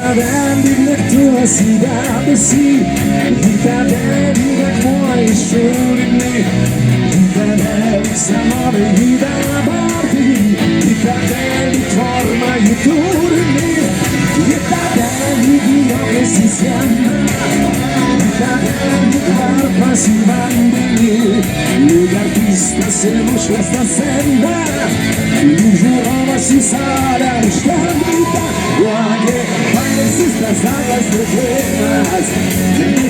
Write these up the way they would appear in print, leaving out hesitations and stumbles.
Lyg lėktuvas į debesį, į tave lyg akmuo į šulinį, į tave lyg senovė į dabartį, į tave lyg forma į turinį, į tave lyg juokas į sieną, į tave lyg varpas į vandenį, lyg artistas į nušviestą sceną, lyg žiūrovas į salę užtemdytą. Egzistas salas dėkėjimas,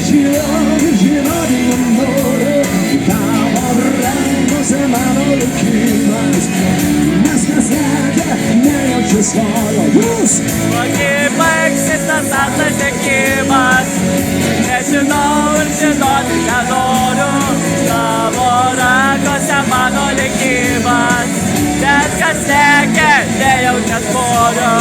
žinoti nenoriu, tavo rankose mano likimas, nes kas lekia, nejaučiu svorio. Jūs! Kaip egzistas salas dėkėjimas, nežinau ir žinoti nenoriu, tavo rankose mano likimas, nes kas lekia, nejaučiu svorio.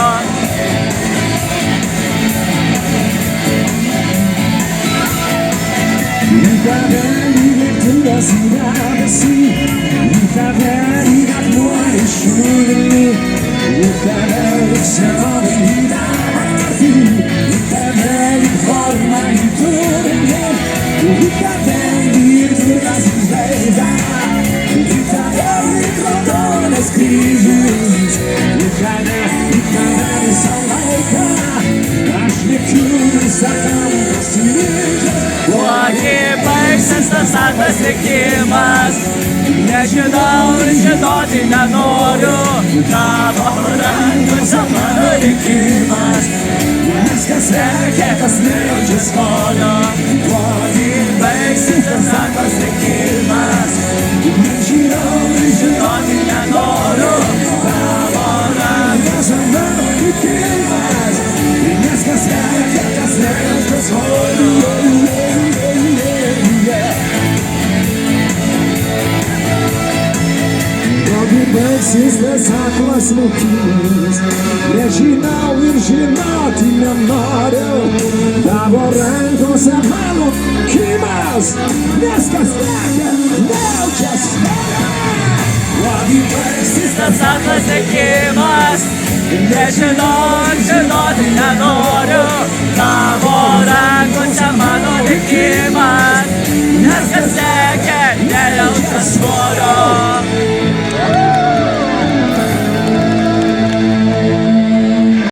Į tave lyg lėktuvas į debesį, į tave lyg akmuo į šulinį, į tave lyg senovė į dabartį, į tave lyg forma į turinį, į tave lyg tvirtas į žvaigždę, į tave lyg raudonas kryžius, į tave visą laiką, aš likiu visam pasiryžęs. Kaip egzistas salas dėkėjimas, nežinau ir žinoti nenoriu, tavo rankose mano likimas, nes kas lekia, kas nejaučia svorio. Kaip egzistas salas dėkėjimas, nežinau ir žinoti nenoriu, tavo rankose mano likimas, nes kas lekia, kas nejaučia svorio. Baigsis tas aklas likimas, nežinau ir žinoti nenoriu, tavo rankose mano likimas, nes kas lekia, nejaučia svorio. Kaip egzistas salas dėkėjimas, nežinau ir žinoti nenoriu.